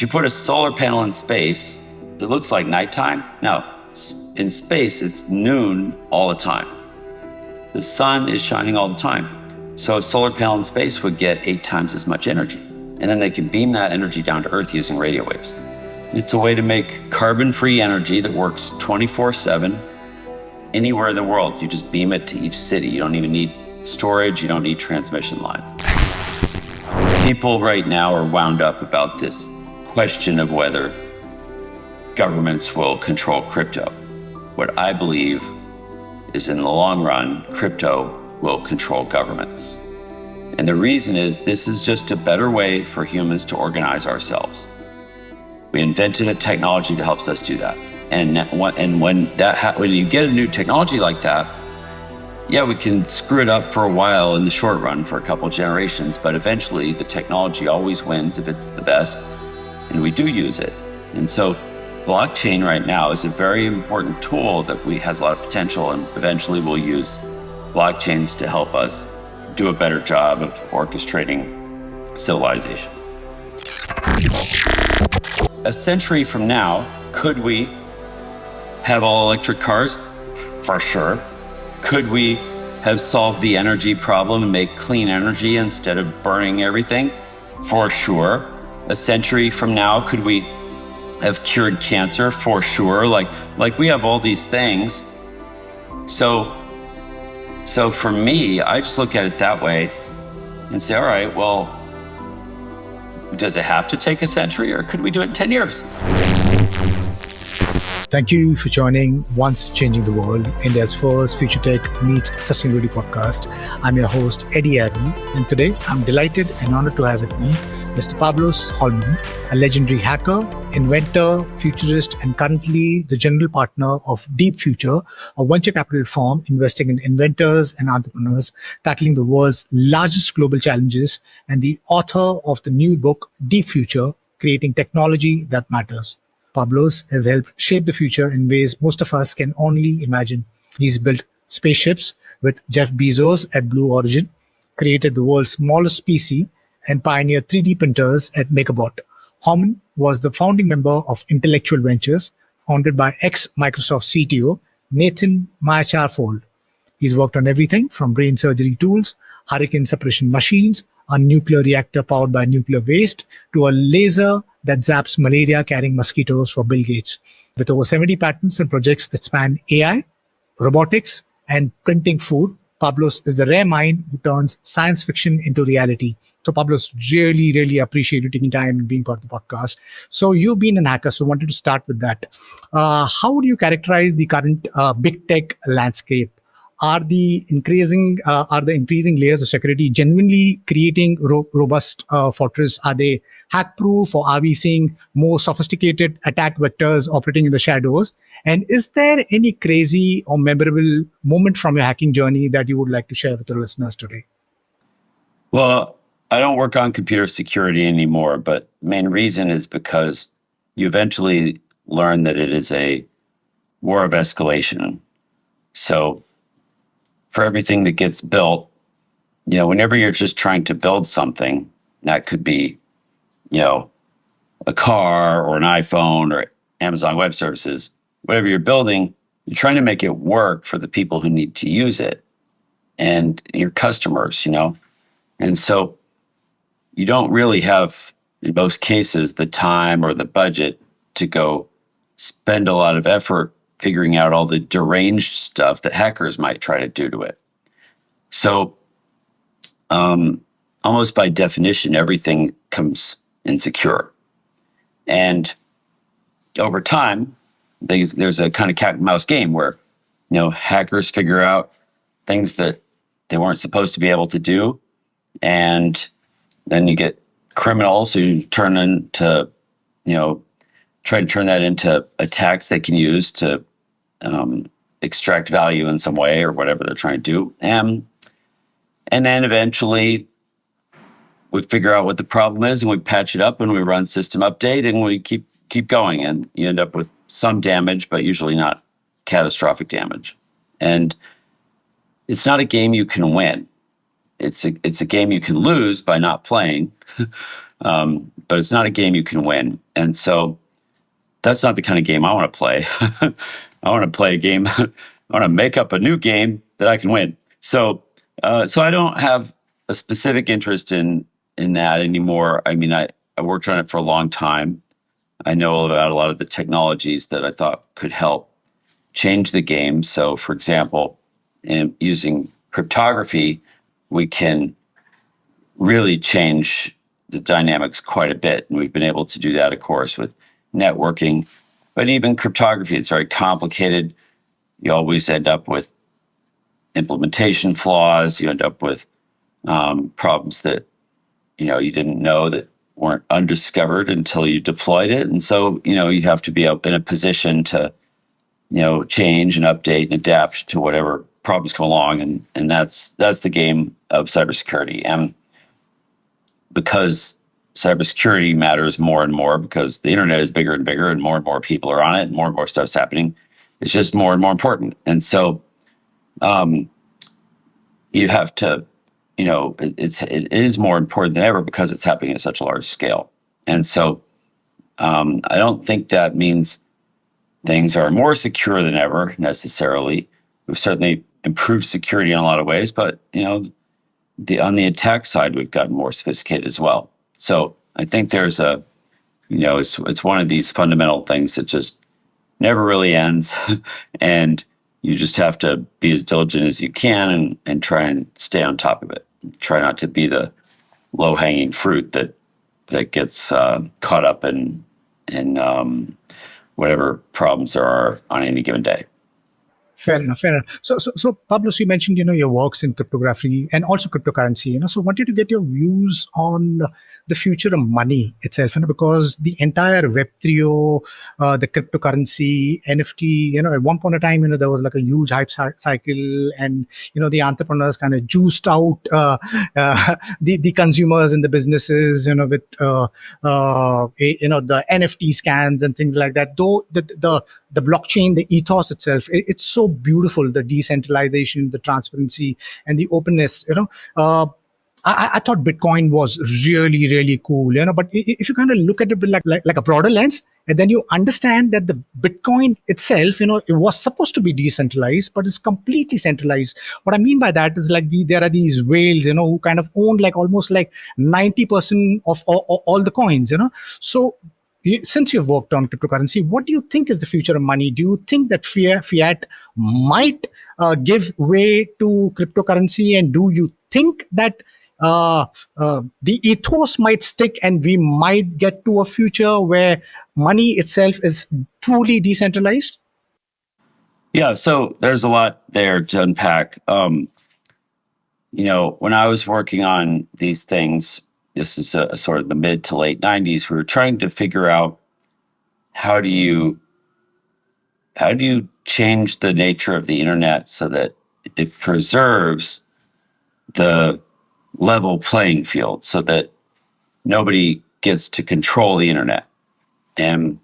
If you put a solar panel in space, it looks like nighttime. No, in space, it's noon all the time. The sun is shining all the time. So a solar panel in space would get 8 times as much energy. And then they can beam that energy down to Earth using radio waves. It's a way to make carbon-free energy that works 24/7 anywhere in the world. You just beam it to each city. You don't even need storage. You don't need transmission lines. People right now are wound up about this question of whether governments will control crypto. What I believe is in the long run, crypto will control governments. And the reason is this is just a better way for humans to organize ourselves. We invented a technology that helps us do that. And when you get a new technology like that, yeah, we can screw it up for a while in the short run for a couple of generations, but eventually the technology always wins if it's the best, and we do use it. And so blockchain right now is a very important tool that has a lot of potential, and eventually we'll use blockchains to help us do a better job of orchestrating civilization. A century from now, could we have all electric cars? For sure. Could we have solved the energy problem and make clean energy instead of burning everything? For sure. A century from now, could we have cured cancer? For sure. Like we have all these things. So for me, I just look at it that way and say, all right, well, does it have to take a century, or could we do it in 10 years? Thank you for joining Once Changing the World, India's first Future Tech Meets Sustainability podcast. I'm your host, Eddie Addy, and today I'm delighted and honored to have with me Mr. Pablos Holman, a legendary hacker, inventor, futurist, and currently the general partner of DeepFuture, a venture capital firm investing in inventors and entrepreneurs tackling the world's largest global challenges, and the author of the new book, DeepFuture, Creating Technology That Matters. Pablos has helped shape the future in ways most of us can only imagine. He's built spaceships with Jeff Bezos at Blue Origin, created the world's smallest PC, and pioneered 3D printers at MakerBot. Holman was the founding member of Intellectual Ventures, founded by ex-Microsoft CTO Nathan Myhrvold. He's worked on everything from brain surgery tools, hurricane suppression machines, a nuclear reactor powered by nuclear waste, to a laser that zaps malaria-carrying mosquitoes for Bill Gates. With over 70 patents and projects that span AI, robotics, and printing food, Pablos is the rare mind who turns science fiction into reality. So Pablos, really appreciate you taking time and being part of the podcast. So you've been an hacker, so I wanted to start with that. How would you characterize the current big tech landscape? Are the increasing layers of security genuinely creating robust fortress? Are they hack-proof, or are we seeing more sophisticated attack vectors operating in the shadows? And is there any crazy or memorable moment from your hacking journey that you would like to share with the listeners today? Well, I don't work on computer security anymore, but the main reason is because you eventually learn that it is a war of escalation. So for everything that gets built, whenever you're just trying to build something, that could be, a car or an iPhone or Amazon Web Services, whatever you're building, you're trying to make it work for the people who need to use it and your customers, And so you don't really have, in most cases, the time or the budget to go spend a lot of effort figuring out all the deranged stuff that hackers might try to do to it. So almost by definition, everything comes insecure. And over time, there's a kind of cat and mouse game where, hackers figure out things that they weren't supposed to be able to do. And then you get criminals who turn into, try to turn that into attacks they can use to extract value in some way or whatever they're trying to do. And then eventually we figure out what the problem is and we patch it up and we run system update and we keep going, and you end up with some damage, but usually not catastrophic damage. And it's not a game you can win. It's a game you can lose by not playing. but it's not a game you can win. And so that's not the kind of game I want to play. I want to play a game. I want to make up a new game that I can win. So I don't have a specific interest in that anymore. I mean, I worked on it for a long time. I know about a lot of the technologies that I thought could help change the game. So, for example, in using cryptography, we can really change the dynamics quite a bit. And we've been able to do that, of course, with networking. But even cryptography, it's very complicated. You always end up with implementation flaws. You end up with problems that you didn't know that weren't undiscovered until you deployed it. And so you have to be in a position to change and update and adapt to whatever problems come along. And that's the game of cybersecurity. And because cybersecurity matters more and more, because the internet is bigger and bigger and more people are on it and more stuff's happening, it's just more and more important. And so you have to, it is more important than ever because it's happening at such a large scale. And so I don't think that means things are more secure than ever necessarily. We've certainly improved security in a lot of ways, but on the attack side, we've gotten more sophisticated as well. So I think there's it's one of these fundamental things that just never really ends, and you just have to be as diligent as you can and try and stay on top of it. Try not to be the low-hanging fruit that gets caught up in whatever problems there are on any given day. Fair enough. Fair enough. So Pablos, you mentioned, your works in cryptography and also cryptocurrency, so wanted to get your views on the future of money itself, because the entire Web3, the cryptocurrency, NFT, at one point of time, there was like a huge hype cycle, and, the entrepreneurs kind of juiced out the consumers and the businesses, with, the NFT scans and things like that. Though the blockchain, the ethos itself, it's so beautiful, the decentralization, the transparency, and the openness. I thought Bitcoin was really, really cool, but if you kind of look at it with like a broader lens, and then you understand that the Bitcoin itself, it was supposed to be decentralized, but it's completely centralized. What I mean by that is there are these whales, who kind of own almost 90% of all the coins, So since you've worked on cryptocurrency, what do you think is the future of money? Do you think that fiat might give way to cryptocurrency? And do you think that the ethos might stick and we might get to a future where money itself is truly decentralized? Yeah, so there's a lot there to unpack. When I was working on these things, this is a sort of the mid to late 90s, we were trying to figure out how do you change the nature of the internet so that it preserves the level playing field, so that nobody gets to control the internet. And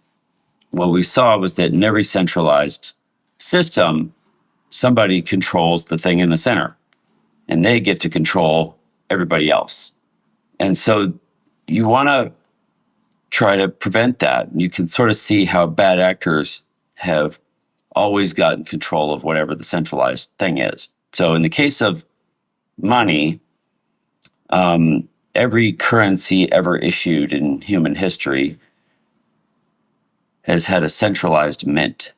what we saw was that in every centralized system, somebody controls the thing in the center, and they get to control everybody else. And so you want to try to prevent that. You can sort of see how bad actors have always gotten control of whatever the centralized thing is. So in the case of money, every currency ever issued in human history has had a centralized mint.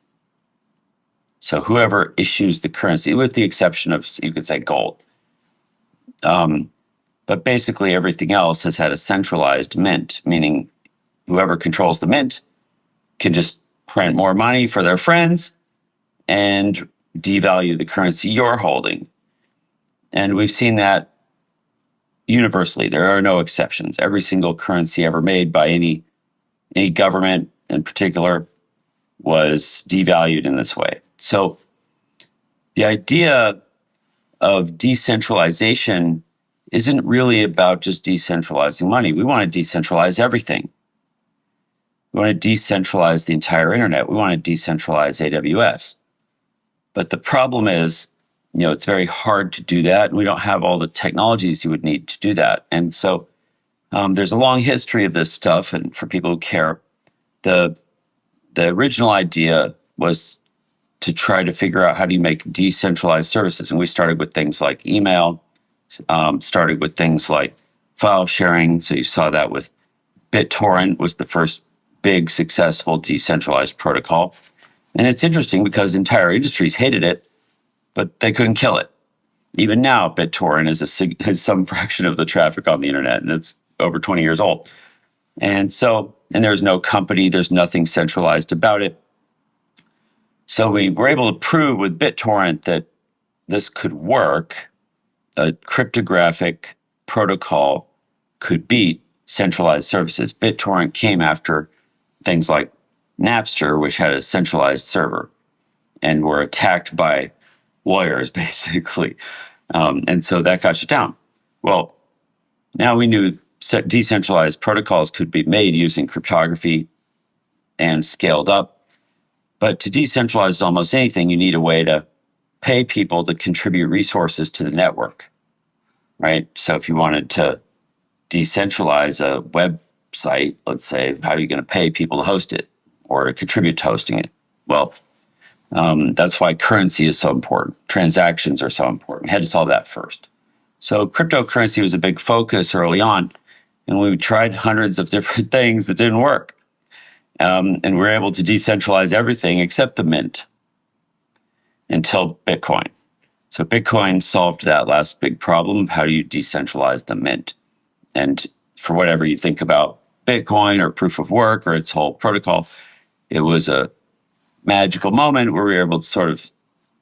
So whoever issues the currency, with the exception of, you could say, gold, but basically everything else has had a centralized mint, meaning whoever controls the mint can just print more money for their friends and devalue the currency you're holding. And we've seen that universally. There are no exceptions. Every single currency ever made by any government in particular was devalued in this way. So the idea of decentralization isn't really about just decentralizing money. We want to decentralize everything. We want to decentralize the entire internet. We want to decentralize AWS. But the problem is, it's very hard to do that. And we don't have all the technologies you would need to do that. And so There's a long history of this stuff, and for people who care, the original idea was to try to figure out how do you make decentralized services. And we started with things like email, started with things like file sharing. So you saw that with BitTorrent was the first big successful decentralized protocol. And it's interesting because entire industries hated it, but they couldn't kill it. Even now, BitTorrent is some fraction of the traffic on the internet, and it's over 20 years old. And there's no company, there's nothing centralized about it. So we were able to prove with BitTorrent that this could work. A cryptographic protocol could beat centralized services. BitTorrent came after things like Napster, which had a centralized server and were attacked by lawyers, basically. And so that got shut down. Well, now we knew decentralized protocols could be made using cryptography and scaled up. But to decentralize almost anything, you need a way to pay people to contribute resources to the network, right? So if you wanted to decentralize a website, let's say, how are you going to pay people to host it or to contribute to hosting it? Well, that's why currency is so important. Transactions are so important. We had to solve that first. So cryptocurrency was a big focus early on, and we tried hundreds of different things that didn't work. And we were able to decentralize everything except the mint until Bitcoin. So Bitcoin solved that last big problem. How do you decentralize the mint? And for whatever you think about Bitcoin or proof of work or its whole protocol, it was a magical moment where we were able to sort of,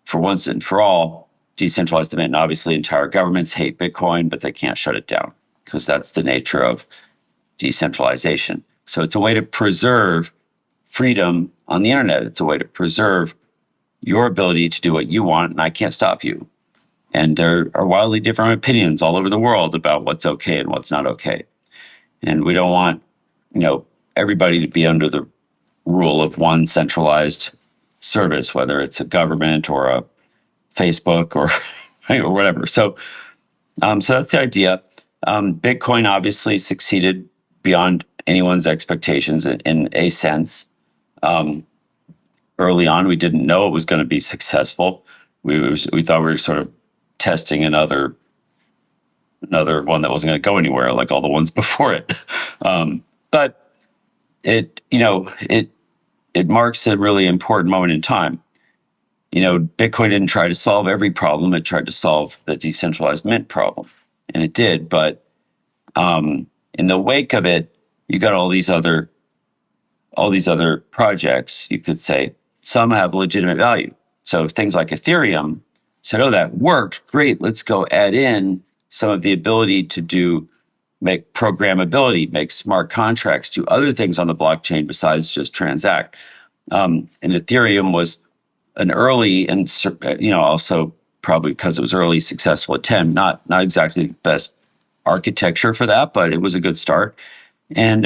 for once and for all, decentralize the mint. And obviously, entire governments hate Bitcoin, but they can't shut it down because that's the nature of decentralization. So it's a way to preserve freedom on the internet. It's a way to preserve your ability to do what you want, and I can't stop you. And there are wildly different opinions all over the world about what's okay and what's not okay. And we don't want, everybody to be under the rule of one centralized service, whether it's a government or a Facebook or or whatever. So that's the idea. Bitcoin obviously succeeded beyond anyone's expectations in a sense. Early on, we didn't know it was going to be successful. We thought we were sort of testing another one that wasn't going to go anywhere, like all the ones before it. But it marks a really important moment in time. Bitcoin didn't try to solve every problem; it tried to solve the decentralized mint problem, and it did. But in the wake of it, you got all these other projects. You could say some have legitimate value. So things like Ethereum said, "Oh, that worked great. Let's go add in some of the ability to make programmability, make smart contracts, do other things on the blockchain besides just transact." And Ethereum was an early and also probably because it was early successful attempt, not exactly the best architecture for that, but it was a good start. And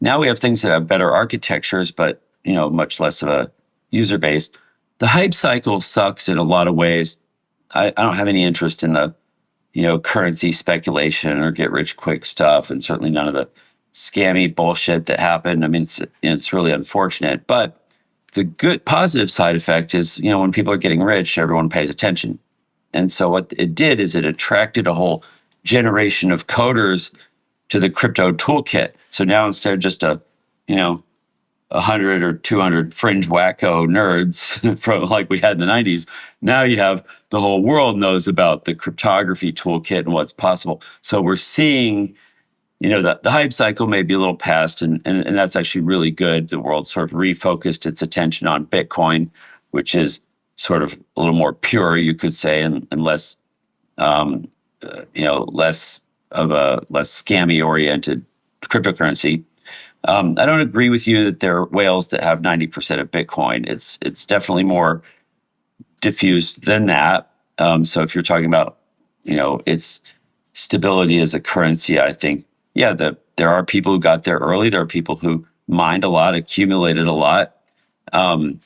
now we have things that have better architectures, but much less of a user base. The hype cycle sucks in a lot of ways. I don't have any interest in the currency speculation or get rich quick stuff, and certainly none of the scammy bullshit that happened. I mean, it's really unfortunate, but the good positive side effect is, when people are getting rich, everyone pays attention. And so what it did is it attracted a whole generation of coders to the crypto toolkit. So now instead of just 100 or 200 fringe wacko nerds from like we had in the 90s, now you have the whole world knows about the cryptography toolkit and what's possible. So we're seeing, the hype cycle may be a little past, and that's actually really good. The world sort of refocused its attention on Bitcoin, which is sort of a little more pure, you could say, and less, less scammy oriented cryptocurrency. I don't agree with you that there are whales that have 90% of Bitcoin. It's definitely more diffused than that. So if you're talking about, its stability as a currency, I think, there are people who got there early. There are people who mined a lot, accumulated a lot. I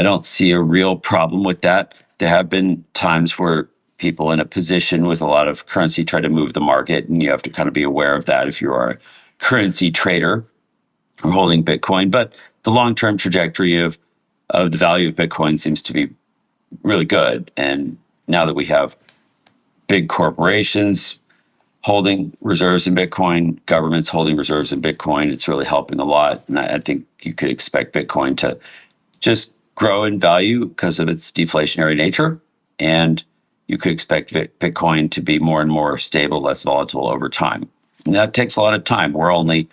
don't see a real problem with that. There have been times where people in a position with a lot of currency try to move the market, and you have to kind of be aware of that if you are a currency trader or holding Bitcoin. But the long-term trajectory of the value of Bitcoin seems to be really good. And now that we have big corporations holding reserves in Bitcoin, governments holding reserves in Bitcoin, it's really helping a lot. And I think you could expect Bitcoin to just grow in value because of its deflationary nature. And you could expect Bitcoin to be more and more stable, less volatile over time. And that takes a lot of time. We're only,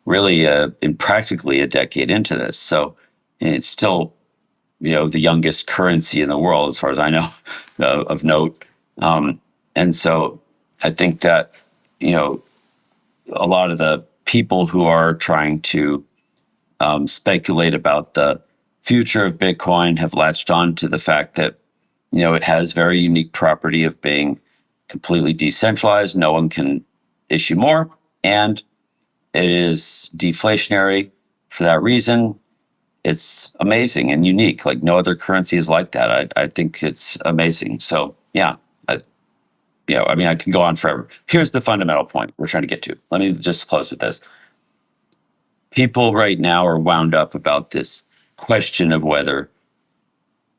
really in practically a decade into this. So it's still, the youngest currency in the world, as far as I know, of note. And so I think that, a lot of the people who are trying to speculate about the future of Bitcoin have latched on to the fact that, it has very unique property of being completely decentralized. No one can issue more. And it is deflationary for that reason. It's amazing and unique. Like no other currency is like that. I think it's amazing. So yeah, I can go on forever. Here's the fundamental point we're trying to get to. Let me just close with this. People right now are wound up about this question of whether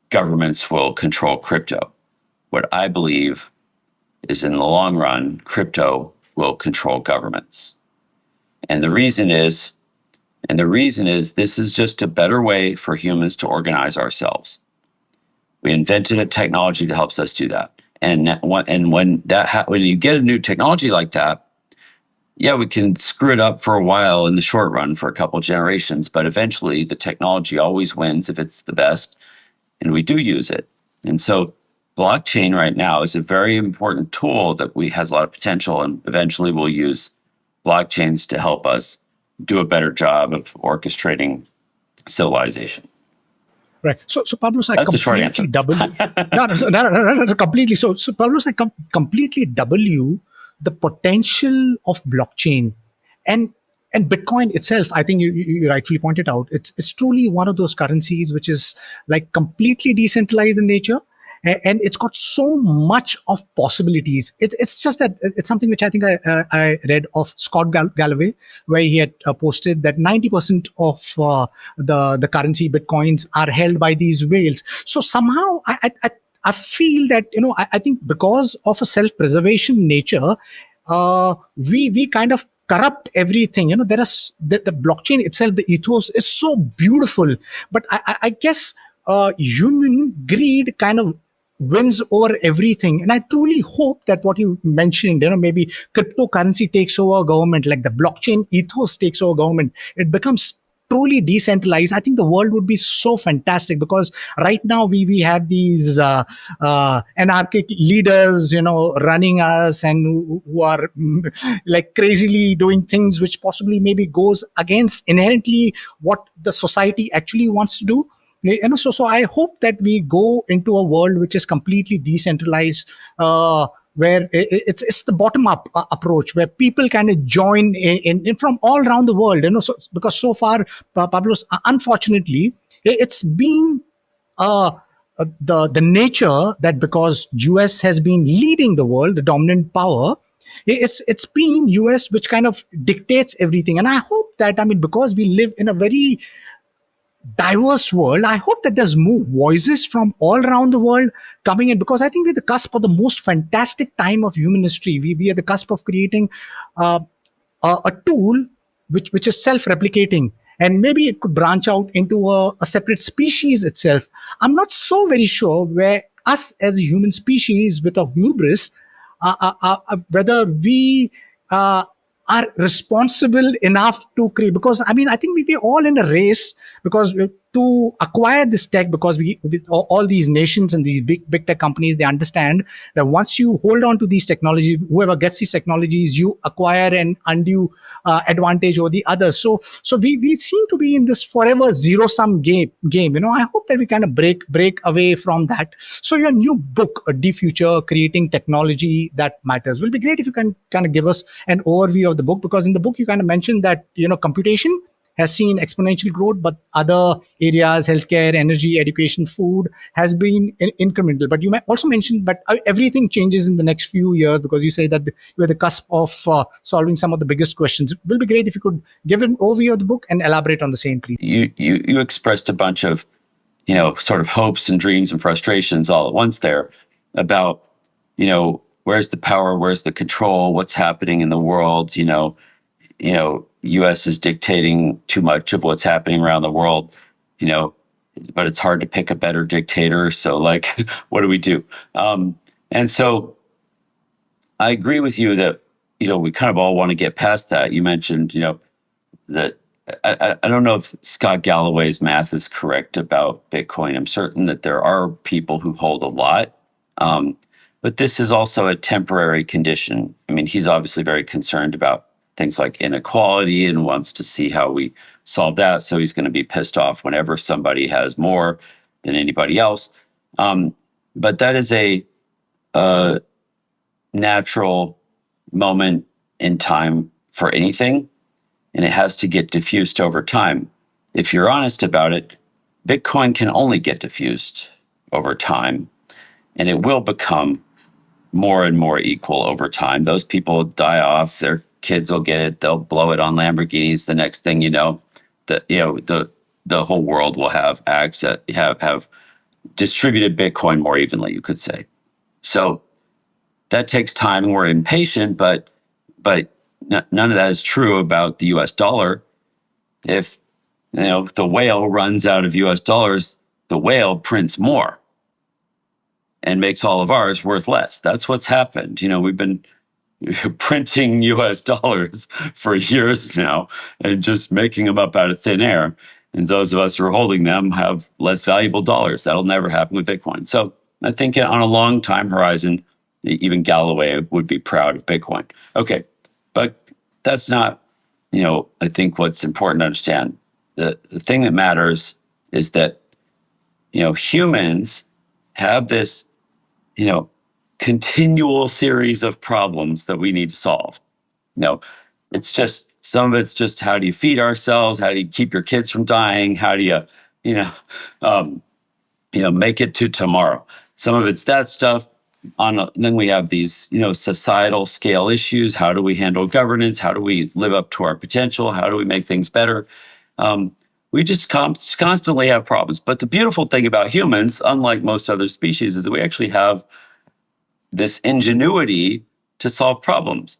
governments will control crypto. What I believe is in the long run, crypto will control governments. And the reason is this is just a better way for humans to organize ourselves. We invented a technology that helps us do that. And when you get a new technology like that, yeah, we can screw it up for a while in the short run for a couple of generations, but eventually the technology always wins if it's the best, and we do use it. And so blockchain right now is a very important tool that has a lot of potential, and eventually we'll use blockchains to help us do a better job of orchestrating civilization. Right. So Pablos, That's the short answer. No, completely. So Pablos, I completely double you the potential of blockchain and Bitcoin itself. I think you rightfully pointed out it's truly one of those currencies which is like completely decentralized in nature. And it's got so much of possibilities. It's just that it's something which I think I read of Scott Galloway, where he had posted that 90% of the currency bitcoins are held by these whales. So somehow I feel that I think because of a self-preservation nature, we kind of corrupt everything. There is the blockchain itself, the ethos is so beautiful, but I guess human greed kind of wins over everything. And I truly hope that what you mentioned, maybe cryptocurrency takes over government, like the blockchain ethos takes over government. It becomes truly decentralized. I think the world would be so fantastic, because right now we have these anarchic leaders, running us, and who are like crazily doing things which possibly maybe goes against inherently what the society actually wants to do. So I hope that we go into a world which is completely decentralized, where it's the bottom up approach, where people kind of join in from all around the world. So because so far, Pablos, unfortunately, it's been the nature that because US has been leading the world, the dominant power. It's been US which kind of dictates everything. And I hope that, because we live in a very diverse world, I hope that there's more voices from all around the world coming in, because I think we're the cusp of the most fantastic time of human history. We are the cusp of creating a tool which is self-replicating, and maybe it could branch out into a separate species itself. I'm not so very sure where us as a human species with a hubris, whether we are responsible enough to create, because I think we be all in a race, because to acquire this tech, because we, with all these nations and these big tech companies, they understand that once you hold on to these technologies, whoever gets these technologies, you acquire an undue advantage over the others. So we seem to be in this forever zero sum game. I hope that we kind of break away from that. So your new book, DeepFuture, Creating Technology That Matters, will be great if you can kind of give us an overview of the book, because in the book you kind of mentioned that computation has seen exponential growth, but other areas, healthcare, energy, education, food, has been incremental. But you might also mention, but everything changes in the next few years, because you say that you're at the cusp of solving some of the biggest questions. It will be great if you could give an overview of the book and elaborate on the same, please. You expressed a bunch of, sort of hopes and dreams and frustrations all at once there about, where's the power, where's the control, what's happening in the world, U.S. is dictating too much of what's happening around the world, but it's hard to pick a better dictator. So, like, what do we do? And so I agree with you that, we kind of all want to get past that. You mentioned, that I don't know if Scott Galloway's math is correct about Bitcoin. I'm certain that there are people who hold a lot. But this is also a temporary condition. I mean, he's obviously very concerned about things like inequality and wants to see how we solve that. So he's going to be pissed off whenever somebody has more than anybody else. But that is a natural moment in time for anything, and it has to get diffused over time. If you're honest about it, Bitcoin can only get diffused over time, and it will become more and more equal over time. Those people die off, their kids will get it, they'll blow it on Lamborghinis. The next thing you know, the whole world will have access, have distributed Bitcoin more evenly, you could say. So that takes time, and we're impatient, but none of that is true about the US dollar. If the whale runs out of US dollars, the whale prints more and makes all of ours worth less. That's what's happened. We've been printing US dollars for years now and just making them up out of thin air. And those of us who are holding them have less valuable dollars. That'll never happen with Bitcoin. So I think on a long time horizon, even Galloway would be proud of Bitcoin. Okay, but that's not, I think what's important to understand. The thing that matters is that, humans have this, continual series of problems that we need to solve. It's just, some of it's just, how do you feed ourselves? How do you keep your kids from dying? How do you, make it to tomorrow? Some of it's that stuff. Then we have these, societal scale issues. How do we handle governance? How do we live up to our potential? How do we make things better? We just constantly have problems. But the beautiful thing about humans, unlike most other species, is that we actually have this ingenuity to solve problems.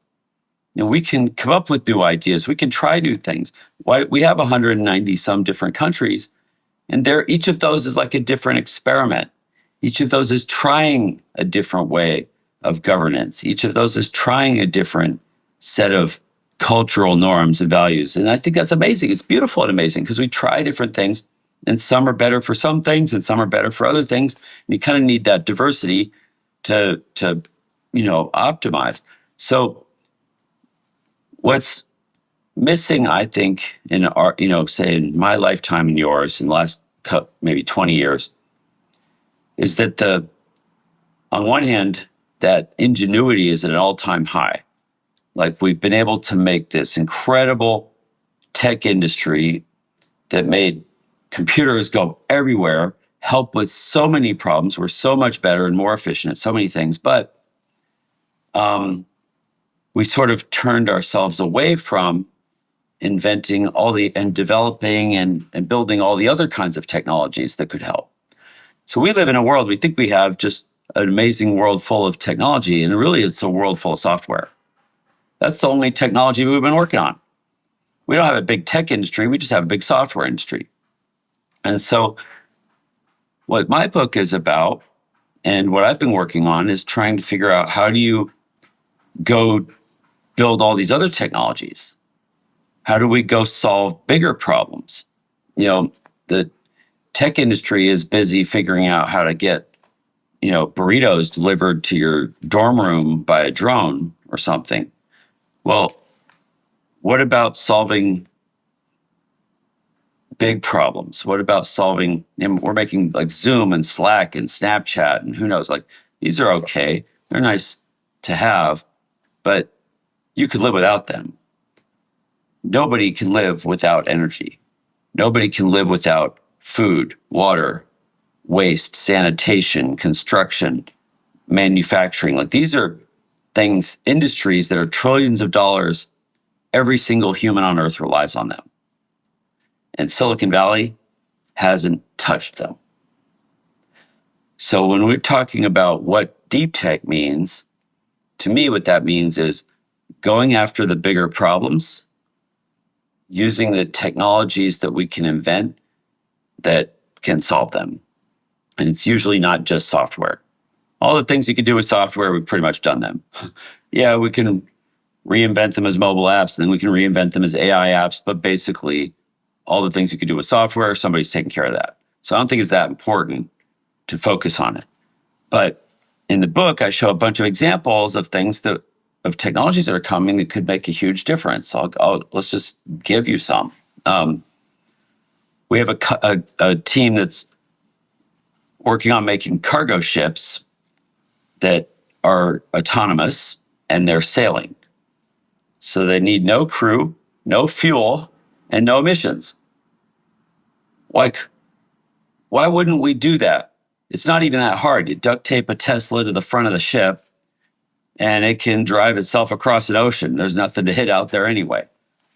We can come up with new ideas. We can try new things. We have 190 some different countries, and each of those is like a different experiment. Each of those is trying a different way of governance. Each of those is trying a different set of cultural norms and values. And I think that's amazing. It's beautiful and amazing because we try different things, and some are better for some things and some are better for other things. And you kind of need that diversity to optimize. So what's missing, I think, in our, say in my lifetime and yours in the last maybe 20 years, is that on one hand, that ingenuity is at an all-time high. Like, we've been able to make this incredible tech industry that made computers go everywhere, help with so many problems. We're so much better and more efficient at so many things, but we sort of turned ourselves away from inventing and developing and building all the other kinds of technologies that could help. So we live in a world, we think we have just an amazing world full of technology, and really it's a world full of software. That's the only technology we've been working on. We don't have a big tech industry, we just have a big software industry. And so what my book is about, and what I've been working on, is trying to figure out, how do you go build all these other technologies? How do we go solve bigger problems? The tech industry is busy figuring out how to get, burritos delivered to your dorm room by a drone or something. Well, what about solving big problems? What about solving, we're making like Zoom and Slack and Snapchat and who knows, like, these are okay. They're nice to have, but you could live without them. Nobody can live without energy. Nobody can live without food, water, waste, sanitation, construction, manufacturing. Like these are things, industries that are trillions of dollars. Every single human on earth relies on them. And Silicon Valley hasn't touched them. So when we're talking about what deep tech means, to me, what that means is going after the bigger problems, using the technologies that we can invent that can solve them. And it's usually not just software. All the things you can do with software, we've pretty much done them. Yeah, we can reinvent them as mobile apps, and then we can reinvent them as AI apps. But basically, all the things you can do with software, somebody's taking care of that. So I don't think it's that important to focus on it. But in the book, I show a bunch of examples of things of technologies that are coming that could make a huge difference. Let's just give you some. We have a team that's working on making cargo ships that are autonomous and they're sailing. So they need no crew, no fuel, and no emissions. Like, why wouldn't we do that? It's not even that hard. You duct tape a Tesla to the front of the ship and it can drive itself across an ocean. There's nothing to hit out there anyway.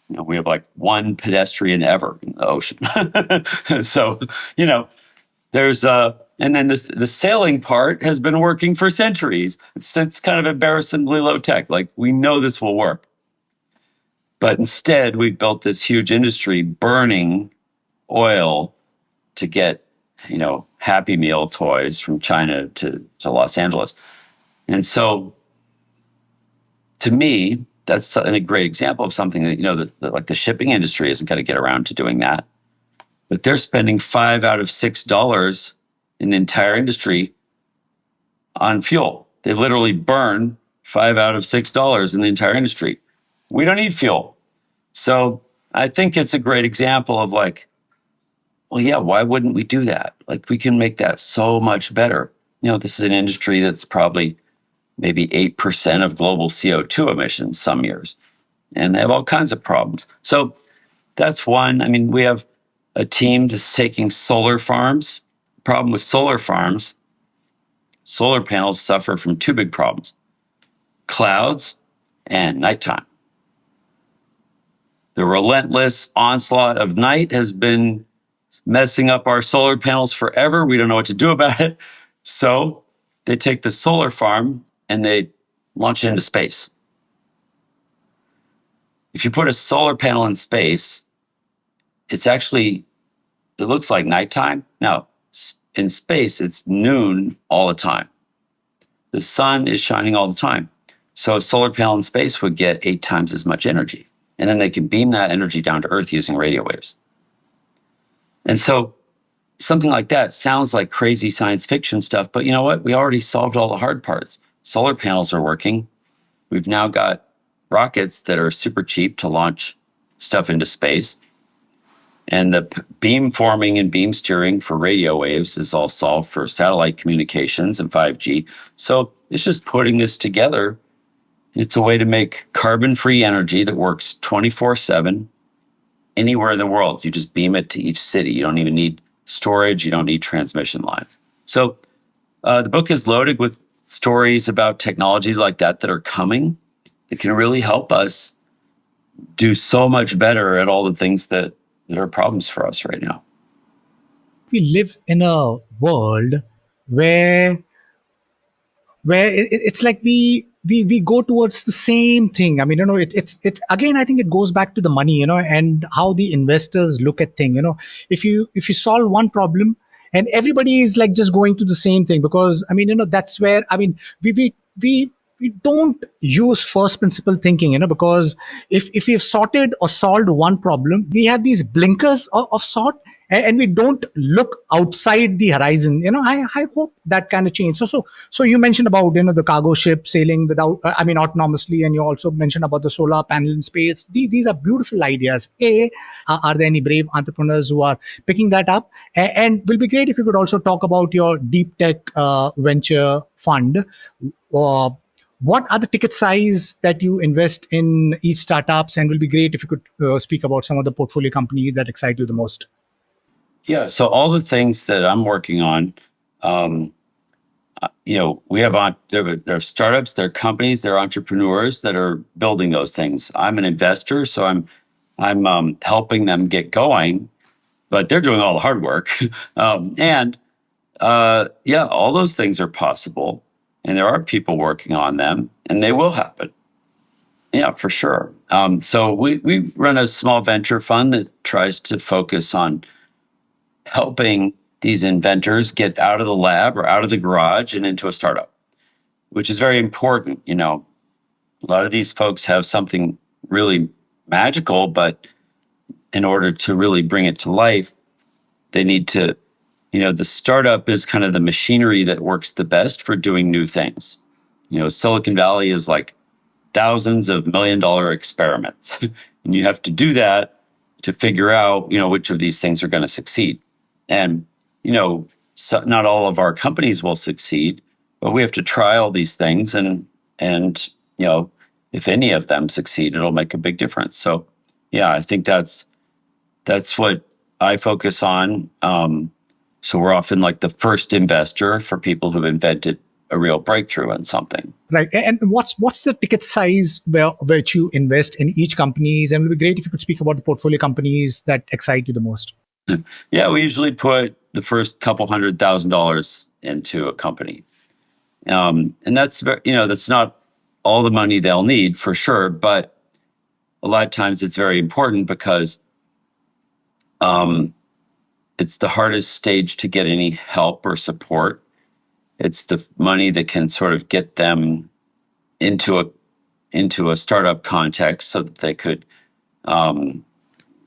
We have like one pedestrian ever in the ocean. So, there's and then the sailing part has been working for centuries. It's kind of embarrassingly low tech. Like, we know this will work. But instead, we've built this huge industry burning oil to get, Happy Meal toys from China to Los Angeles. And so, to me, that's a great example of something that, that like the shipping industry isn't going to get around to doing that. But they're spending $5 out of $6 in the entire industry on fuel. They literally burn $5 out of $6 in the entire industry. We don't need fuel. So I think it's a great example of like, well, yeah, why wouldn't we do that? Like, we can make that so much better. This is an industry that's probably maybe 8% of global CO2 emissions some years. And they have all kinds of problems. So that's one. I mean, we have a team that's taking solar farms. The problem with solar farms, solar panels suffer from two big problems: clouds and nighttime. The relentless onslaught of night has been messing up our solar panels forever. We don't know what to do about it. So they take the solar farm and they launch it into space. If you put a solar panel in space, it looks like nighttime. Now, in space, it's noon all the time. The sun is shining all the time. So a solar panel in space would get 8 times as much energy. And then they can beam that energy down to Earth using radio waves. And so something like that sounds like crazy science fiction stuff, but you know what? We already solved all the hard parts. Solar panels are working. We've now got rockets that are super cheap to launch stuff into space. And the beam forming and beam steering for radio waves is all solved for satellite communications and 5G. So it's just putting this together. It's a way to make carbon-free energy that works 24/7 anywhere in the world. You just beam it to each city. You don't even need storage. You don't need transmission lines. So the book is loaded with stories about technologies like that are coming that can really help us do so much better at all the things that are problems for us right now. We live in a world where it's like we go towards the same thing. I mean, it's again, I think it goes back to the money, and how the investors look at things. If you solve one problem and everybody is like just going to the same thing, because I mean, that's where, I mean, we don't use first principle thinking, because if we've sorted or solved one problem, we have these blinkers of sort, and we don't look outside the horizon. I hope that kind of change. So you mentioned about the cargo ship sailing without, autonomously, and you also mentioned about the solar panel in space. These are beautiful ideas. Are there any brave entrepreneurs who are picking that up? And will be great if you could also talk about your deep tech venture fund. What are the ticket size that you invest in each startups? And it will be great if you could speak about some of the portfolio companies that excite you the most. Yeah. So all the things that I'm working on, um, we have there are startups, there are companies, there are entrepreneurs that are building those things. I'm an investor, so I'm helping them get going, but they're doing all the hard work. And yeah, all those things are possible, and there are people working on them, and they will happen. Yeah, for sure. So we run a small venture fund that tries to focus on helping these inventors get out of the lab or out of the garage and into a startup, which is very important. A lot of these folks have something really magical, but in order to really bring it to life, they need to, the startup is kind of the machinery that works the best for doing new things. Silicon Valley is like thousands of $1 million experiments. And you have to do that to figure out, which of these things are going to succeed. And, so not all of our companies will succeed, but we have to try all these things. And, if any of them succeed, it'll make a big difference. So, yeah, I think that's what I focus on. So we're often like the first investor for people who've invented a real breakthrough in something. Right. And what's the ticket size which you invest in each companies? And it would be great if you could speak about the portfolio companies that excite you the most. Yeah, we usually put the first couple $100,000 into a company. And that's not all the money they'll need for sure, but a lot of times it's very important because it's the hardest stage to get any help or support. It's the money that can sort of get them into a startup context so that they could,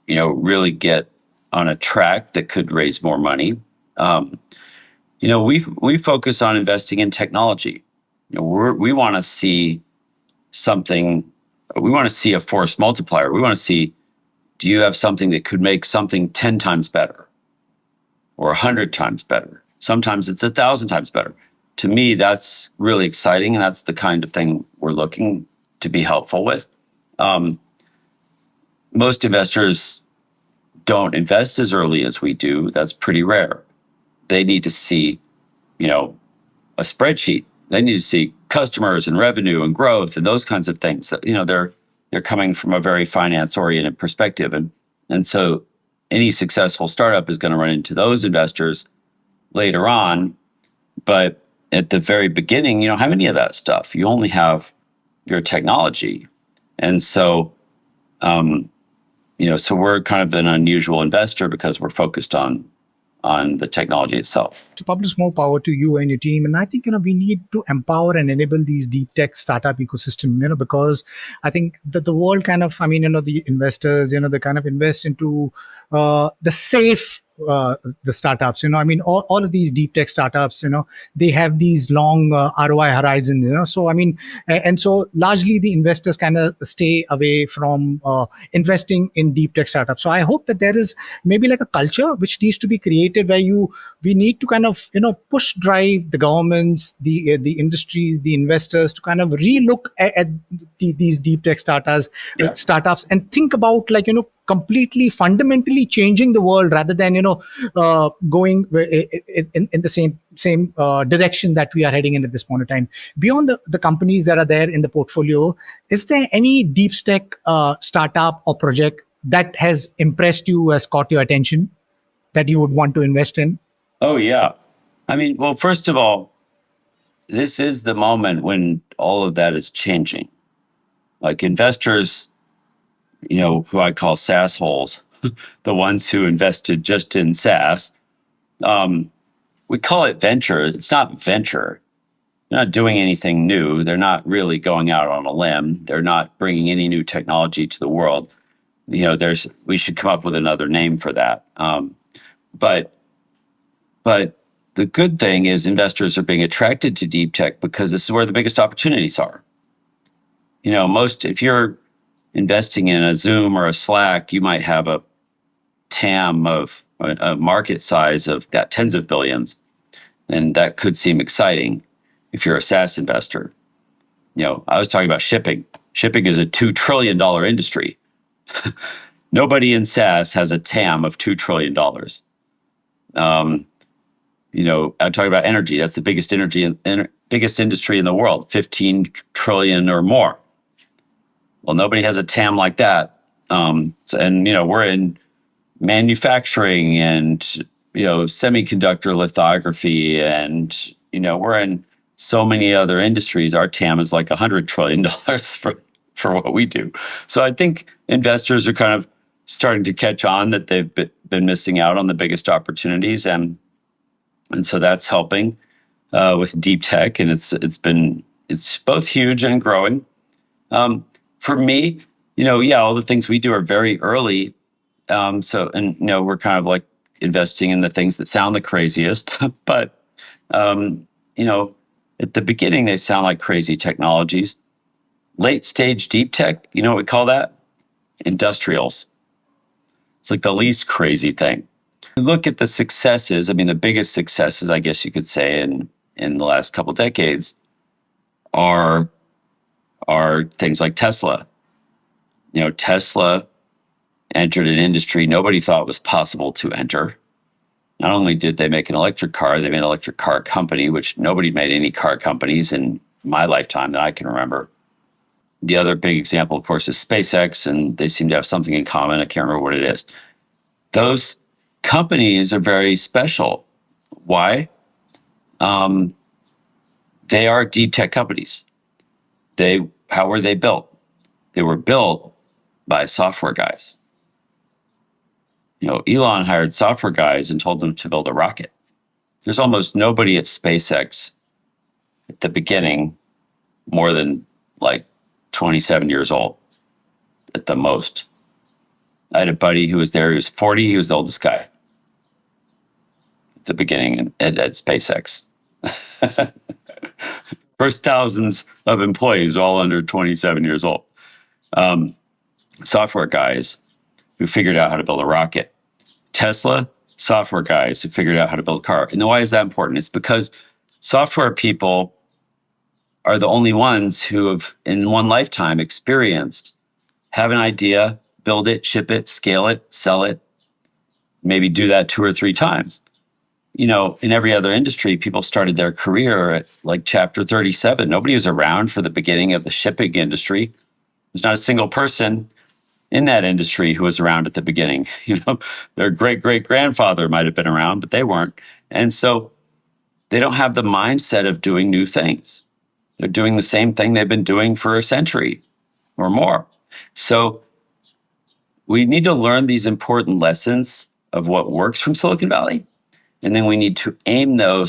really get on a track that could raise more money. We focus on investing in technology. We want to see something. We want to see a force multiplier. We want to see, do you have something that could make something 10 times better or 100 times better? Sometimes it's 1,000 times better. To me, that's really exciting, and that's the kind of thing we're looking to be helpful with. Most investors don't invest as early as we do. That's pretty rare. They need to see, a spreadsheet. They need to see customers and revenue and growth and those kinds of things. They're coming from a very finance-oriented perspective, and so any successful startup is going to run into those investors later on. But at the very beginning, you don't have any of that stuff. You only have your technology. And so, so we're kind of an unusual investor because we're focused on the technology itself. To publish more power to you and your team. And I think, we need to empower and enable these deep tech startup ecosystem, because I think that the world kind of, the investors, they kind of invest into the safe the startups, all of these deep tech startups, they have these long ROI horizons, so, and so largely the investors kind of stay away from investing in deep tech startups. So I hope that there is maybe like a culture which needs to be created where we need to kind of, push drive the governments, the industries, the investors to kind of relook at these deep tech startups and think about completely fundamentally changing the world rather than going in the same direction that we are heading in at this point in time. Beyond the companies that are there in the portfolio, is there any deep tech startup or project that has impressed you, has caught your attention, that you would want to invest in? Oh yeah, well, first of all, this is the moment when all of that is changing. Like investors, who I call SaaS holes, the ones who invested just in SaaS. We call it venture. It's not venture. They're not doing anything new. They're not really going out on a limb. They're not bringing any new technology to the world. We should come up with another name for that. But the good thing is investors are being attracted to deep tech because this is where the biggest opportunities are. If you're investing in a Zoom or a Slack, you might have a TAM of a market size of that tens of billions. And that could seem exciting if you're a SaaS investor. I was talking about shipping. Shipping is a $2 trillion industry. Nobody in SaaS has a TAM of $2 trillion. I'm talking about energy. That's the biggest biggest industry in the world, 15 trillion or more. Well, nobody has a TAM like that. We're in manufacturing and, semiconductor lithography, and, we're in so many other industries. Our TAM is like $100 trillion for what we do. So I think investors are kind of starting to catch on that they've been missing out on the biggest opportunities. And so that's helping with deep tech. And it's both huge and growing. For me, all the things we do are very early. We're kind of like investing in the things that sound the craziest, but, at the beginning, they sound like crazy technologies. Late stage deep tech, you know what we call that? Industrials. It's like the least crazy thing. You look at the successes, the biggest successes, I guess you could say, in the last couple of decades are things like Tesla. Tesla entered an industry nobody thought was possible to enter. Not only did they make an electric car, they made an electric car company, which nobody made any car companies in my lifetime that I can remember. The other big example, of course, is SpaceX, and they seem to have something in common. I can't remember what it is. Those companies are very special. Why? They are deep tech companies. How were they built? They were built by software guys. Elon hired software guys and told them to build a rocket. There's almost nobody at SpaceX at the beginning more than like 27 years old at the most. I had a buddy who was there. He was 40. He was the oldest guy at the beginning at SpaceX. First thousands of employees, all under 27 years old. Software guys who figured out how to build a rocket. Tesla, software guys who figured out how to build a car. And why is that important? It's because software people are the only ones who have, in one lifetime, experienced, have an idea, build it, ship it, scale it, sell it, maybe do that 2 or 3 times. In every other industry, people started their career at like chapter 37. Nobody was around for the beginning of the shipping industry. There's not a single person in that industry who was around at the beginning. Their great-great-grandfather might have been around, but they weren't. And so they don't have the mindset of doing new things. They're doing the same thing they've been doing for a century or more. So we need to learn these important lessons of what works from Silicon Valley. And then we need to aim the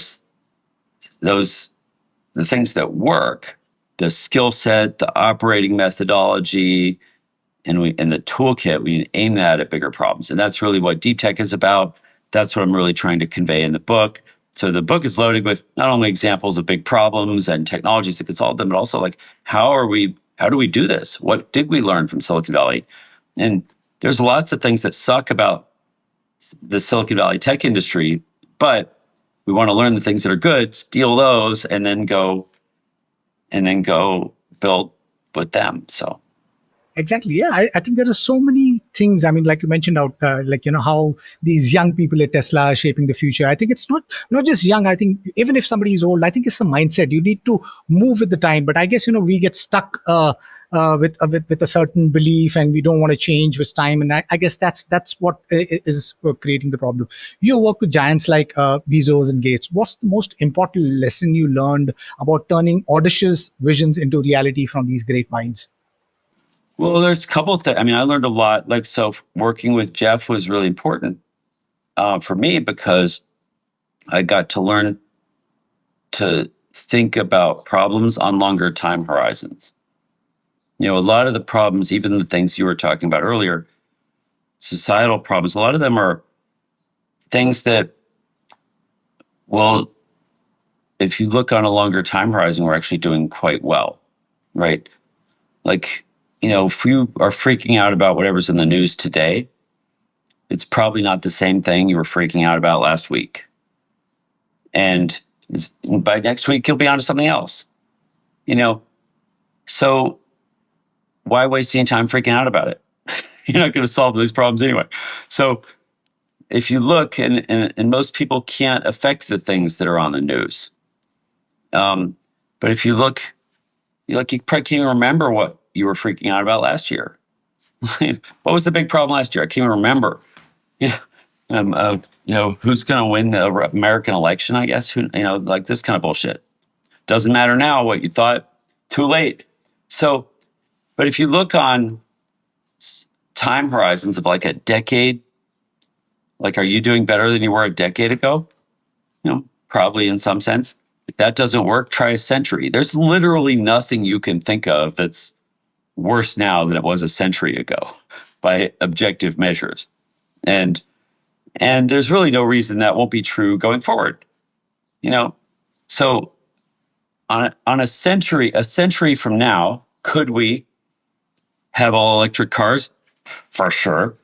things that work, the skill set, the operating methodology, and the toolkit, we need to aim that at bigger problems. And that's really what deep tech is about. That's what I'm really trying to convey in the book. So the book is loaded with not only examples of big problems and technologies that could solve them, but also like, how do we do this? What did we learn from Silicon Valley? And there's lots of things that suck about the Silicon Valley tech industry, but we want to learn the things that are good, steal those, and then go build with them. So. Exactly. Yeah, I think there are so many things. Like you mentioned out, how these young people at Tesla are shaping the future. I think it's not just young. I think even if somebody is old, I think it's the mindset. You need to move with the time. But I guess we get stuck with a certain belief, and we don't want to change with time. And I guess that's what is creating the problem. You work with giants like Bezos and Gates. What's the most important lesson you learned about turning audacious visions into reality from these great minds? Well, there's a couple of things. I learned a lot. Working with Jeff was really important for me because I got to learn to think about problems on longer time horizons. A lot of the problems, even the things you were talking about earlier, societal problems, a lot of them are things that, well, if you look on a longer time horizon, we're actually doing quite well, right? If you are freaking out about whatever's in the news today, it's probably not the same thing you were freaking out about last week. And by next week, you'll be on to something else. So why waste any time freaking out about it? You're not going to solve these problems anyway. So if you look, and most people can't affect the things that are on the news. But if you look, you probably can't even remember what you were freaking out about last year. What was the big problem last year? I can't even remember. Who's going to win the American election? I guess like this kind of bullshit. Doesn't matter now what you thought. Too late. So, but if you look on time horizons of like a decade, like, are you doing better than you were a decade ago? Probably in some sense. If that doesn't work, try a century. There's literally nothing you can think of that's worse now than it was a century ago by objective measures. And there's really no reason that won't be true going forward. So on a century from now, could we have all electric cars? For sure.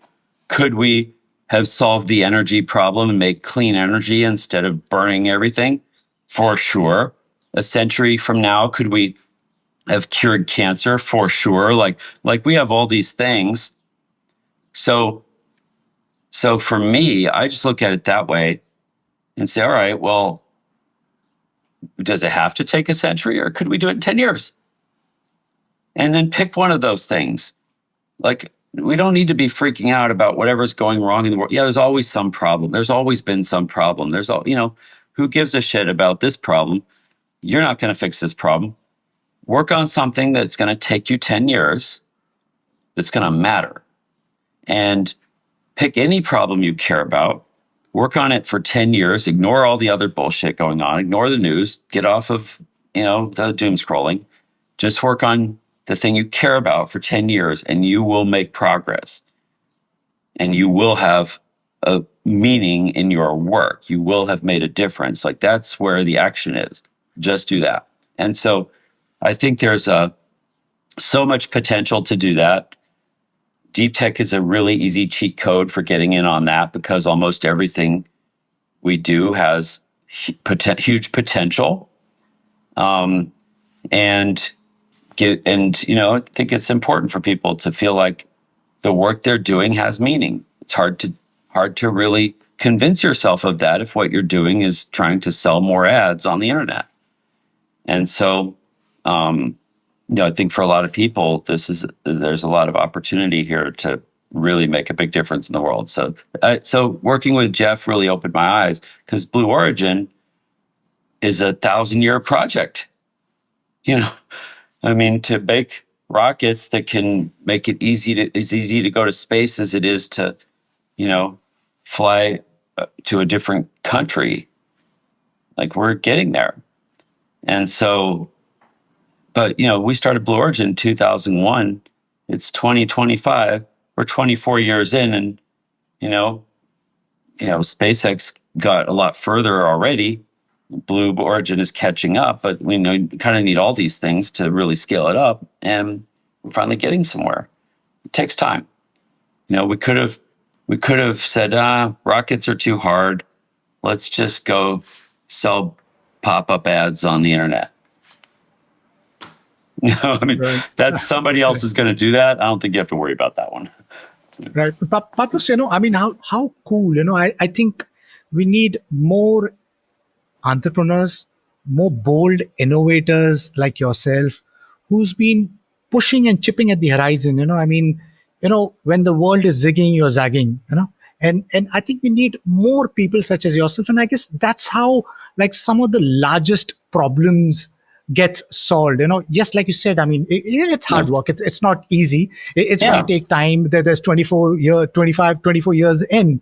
Could we have solved the energy problem and make clean energy instead of burning everything? For sure. A century from now, could we have cured cancer? For sure. Like we have all these things. So for me, I just look at it that way and say, all right, well, does it have to take a century, or could we do it in 10 years? And then pick one of those things. Like, we don't need to be freaking out about whatever's going wrong in the world. Yeah, there's always some problem. There's always been some problem. Who gives a shit about this problem? You're not going to fix this problem. Work on something that's going to take you 10 years, that's going to matter. And pick any problem you care about. Work on it for 10 years. Ignore all the other bullshit going on. Ignore the news. Get off of, the doom scrolling. Just work on the thing you care about for 10 years, and you will make progress. And you will have a meaning in your work. You will have made a difference. Like, that's where the action is. Just do that. And so I think there's so much potential to do that. Deep tech is a really easy cheat code for getting in on that, because almost everything we do has huge potential. I think it's important for people to feel like the work they're doing has meaning. It's hard to really convince yourself of that if what you're doing is trying to sell more ads on the internet. And so, I think for a lot of people, there's a lot of opportunity here to really make a big difference in the world. So working with Jeff really opened my eyes, because Blue Origin is a 1,000-year project. To make rockets that can make it as easy to go to space as it is to, fly to a different country. Like, we're getting there. And so, but, we started Blue Origin in 2001. It's 2025. We're 24 years in, and, SpaceX got a lot further already. Blue Origin is catching up, but we kind of need all these things to really scale it up, and we're finally getting somewhere. It takes time. We could have said, rockets are too hard. Let's just go sell pop-up ads on the internet. Right. That's somebody else is going to do that. I don't think you have to worry about that one. Right. But Pablos, how cool, I think we need more entrepreneurs, more bold innovators like yourself, who's been pushing and chipping at the horizon. When the world is zigging, you're zagging. And I think we need more people such as yourself. And I guess that's how, like, some of the largest problems gets solved. Just like you said, it's hard work. It's not easy. It's going to take time. There's 24 years in,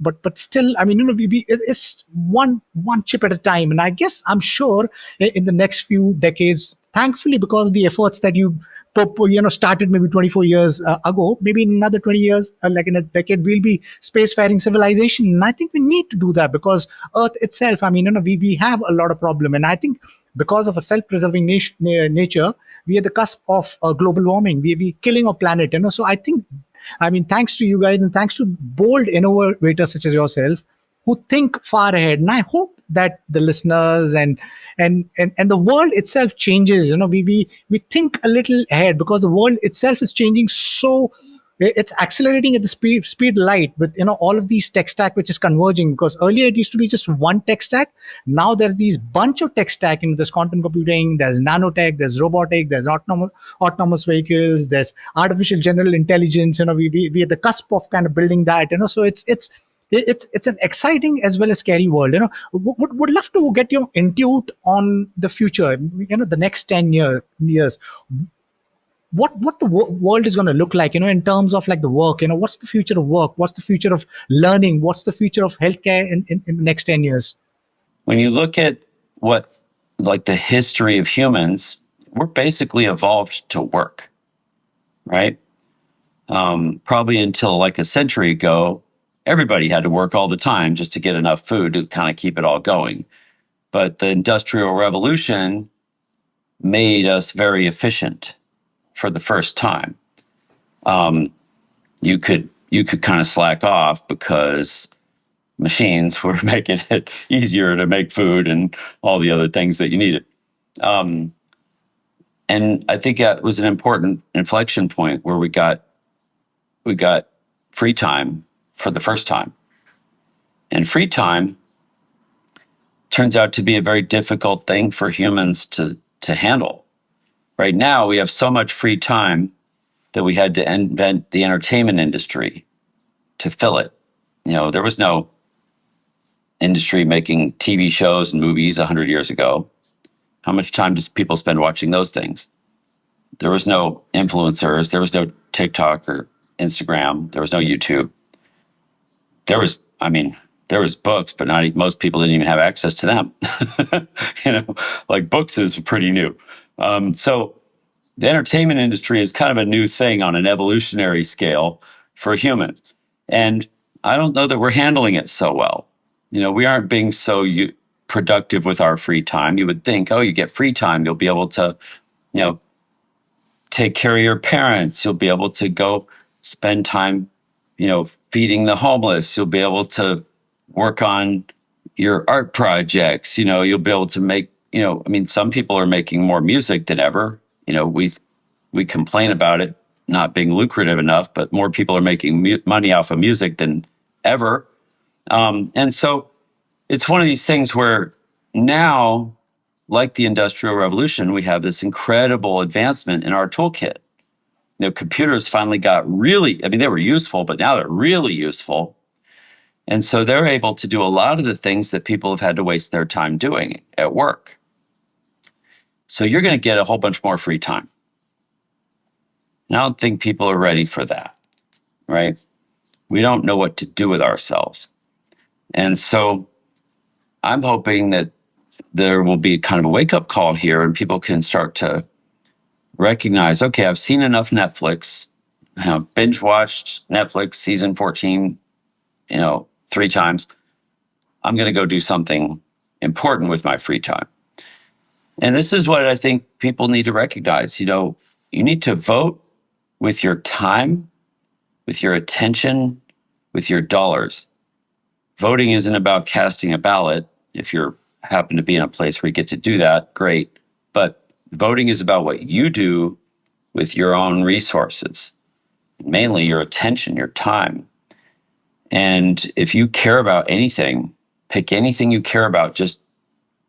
but still, it's one chip at a time. And I guess, I'm sure in the next few decades, thankfully, because of the efforts that you started maybe 24 years ago, maybe in another 20 years, like in a decade, we'll be spacefaring civilization. And I think we need to do that, because Earth itself, we have a lot of problem. And I think because of a self-preserving nature, we are the cusp of global warming. We're killing our planet. So I think, thanks to you guys, and thanks to bold innovators such as yourself, who think far ahead. And I hope that the listeners and the world itself changes. We think a little ahead because the world itself is changing, so it's accelerating at the speed light with all of these tech stack which is converging. Because earlier it used to be just one tech stack. Now there's these bunch of tech stack. There's quantum computing, there's nanotech, there's robotic, there's autonomous vehicles, there's artificial general intelligence. We are at the cusp of kind of building that. So it's an exciting as well as scary world. Would love to get your intuit on the future. The next 10 years. What the world is going to look like, in terms of like the work. What's the future of work? What's the future of learning? What's the future of healthcare in the next 10 years? When you look at what, like the history of humans, we're basically evolved to work, right? Probably until like a century ago, everybody had to work all the time just to get enough food to kind of keep it all going. But the Industrial Revolution made us very efficient for the first time. You could kind of slack off because machines were making it easier to make food and all the other things that you needed. And I think that was an important inflection point where we got free time for the first time. And free time turns out to be a very difficult thing for humans to handle. Right now, we have so much free time that we had to invent the entertainment industry to fill it. There was no industry making TV shows and movies 100 years ago. How much time does people spend watching those things? There was no influencers. There was no TikTok or Instagram. There was no YouTube. There was books, but most people didn't even have access to them. Like books is pretty new. So the entertainment industry is kind of a new thing on an evolutionary scale for humans. And I don't know that we're handling it so well. We aren't being so productive with our free time. You would think, you get free time, you'll be able to, take care of your parents. You'll be able to go spend time, feeding the homeless. You'll be able to work on your art projects. You'll be able to make, some people are making more music than ever. We complain about it not being lucrative enough, but more people are making money off of music than ever. And so it's one of these things where now, like the Industrial Revolution, we have this incredible advancement in our toolkit. Computers finally got they were useful, but now they're really useful. And so they're able to do a lot of the things that people have had to waste their time doing at work. So you're going to get a whole bunch more free time. And I don't think people are ready for that, right? We don't know what to do with ourselves. And so I'm hoping that there will be kind of a wake-up call here and people can start to recognize, okay, I've seen enough Netflix, binge-watched Netflix season 14, 3 times. I'm going to go do something important with my free time. And this is what I think people need to recognize. You need to vote with your time, with your attention, with your dollars. Voting isn't about casting a ballot. If you happen to be in a place where you get to do that, great. But voting is about what you do with your own resources, mainly your attention, your time. And if you care about anything, pick anything you care about, just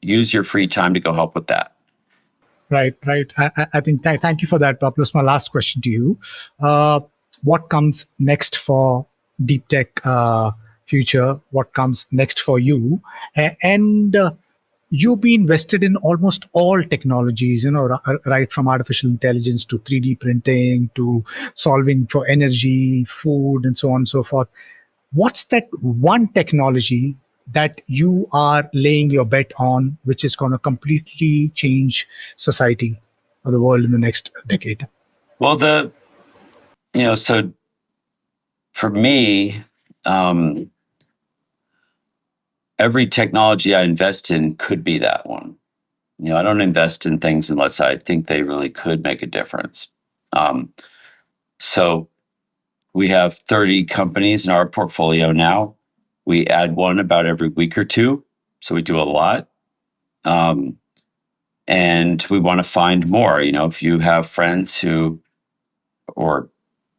use your free time to go help with that. Right. I think, thank you for that, Pablos. My last question to you. What comes next for deep tech future? What comes next for you? And you've been invested in almost all technologies, right from artificial intelligence to 3D printing to solving for energy, food, and so on and so forth. What's that one technology that you are laying your bet on, which is going to completely change society or the world in the next decade? Well, so for me, every technology I invest in could be that one. I don't invest in things unless I think they really could make a difference. So we have 30 companies in our portfolio now. We add one about every week or two. So we do a lot. And we want to find more. If you have friends or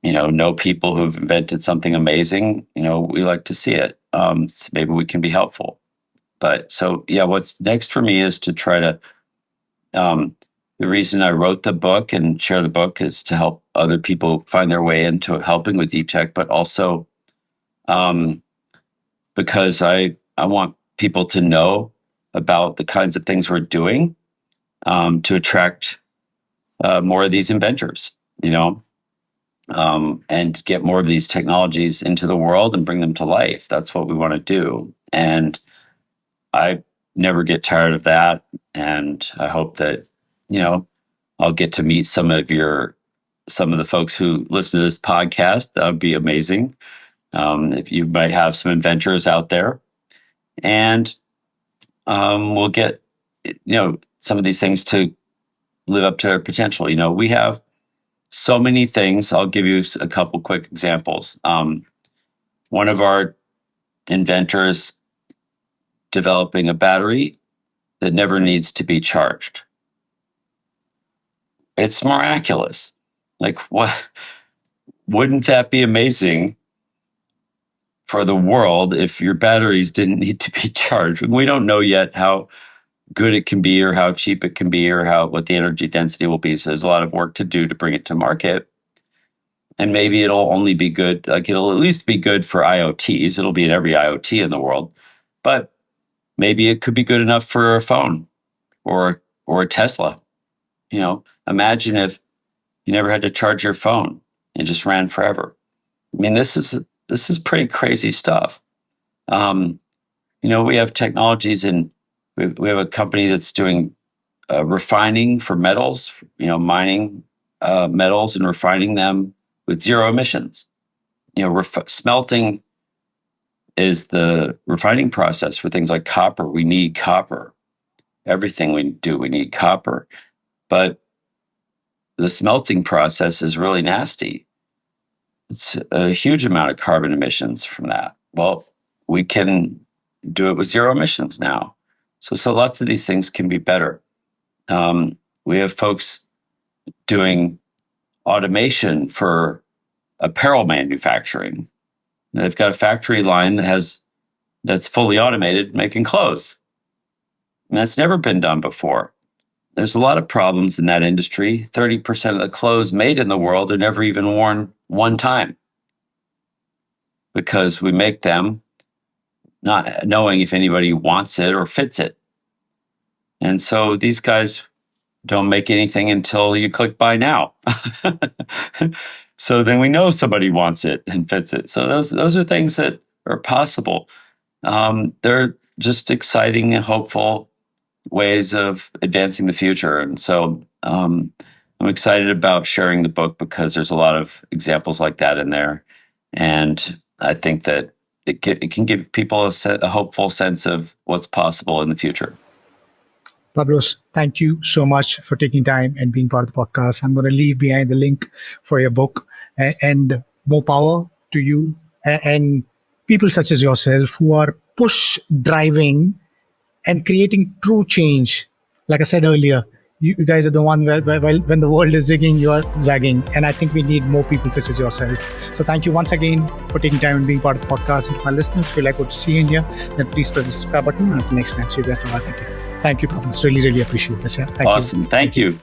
know people who've invented something amazing, we like to see it. So maybe we can be helpful. But so, yeah, what's next for me is to try to, the reason I wrote the book and share the book is to help other people find their way into helping with deep tech, but also because I want people to know about the kinds of things we're doing to attract more of these inventors, and get more of these technologies into the world and bring them to life. That's what we want to do. And I never get tired of that. And I hope that, I'll get to meet some of the folks who listen to this podcast. That would be amazing. If you might have some inventors out there, and we'll get, some of these things to live up to their potential. We have so many things. I'll give you a couple quick examples. One of our inventors developing a battery that never needs to be charged. It's miraculous. Like, what? Wouldn't that be amazing for the world if your batteries didn't need to be charged? We don't know yet how good it can be or how cheap it can be or what the energy density will be. So there's a lot of work to do to bring it to market. And maybe it'll only be good, it'll at least be good for IoTs. It'll be in every IoT in the world. But maybe it could be good enough for a phone or a Tesla. Imagine if you never had to charge your phone and just ran forever. I mean, this is pretty crazy stuff. We have technologies and we have a company that's doing refining for metals, mining metals and refining them with zero emissions. Smelting is the refining process for things like copper. We need copper. Everything we do, we need copper. But the smelting process is really nasty. It's a huge amount of carbon emissions from that. Well, we can do it with zero emissions now. So lots of these things can be better. We have folks doing automation for apparel manufacturing. They've got a factory line that's fully automated making clothes. And that's never been done before. There's a lot of problems in that industry. 30% of the clothes made in the world are never even worn one time because we make them not knowing if anybody wants it or fits it. And so these guys don't make anything until you click buy now. So then we know somebody wants it and fits it. So those are things that are possible. They're just exciting and hopeful ways of advancing the future. And so I'm excited about sharing the book because there's a lot of examples like that in there. And I think that it can give people a hopeful sense of what's possible in the future. Pablos, thank you so much for taking time and being part of the podcast. I'm going to leave behind the link for your book, and more power to you and people such as yourself who are push driving and creating true change. Like I said earlier, you guys are the one where when the world is zigging, you are zagging. And I think we need more people such as yourself. So thank you once again for taking time and being part of the podcast. And to my listeners, if you like what you see in here, then please press the subscribe button. Until next time, see you guys. Thank you, Pablos. Really, really appreciate this. Yeah? Awesome. Thank you.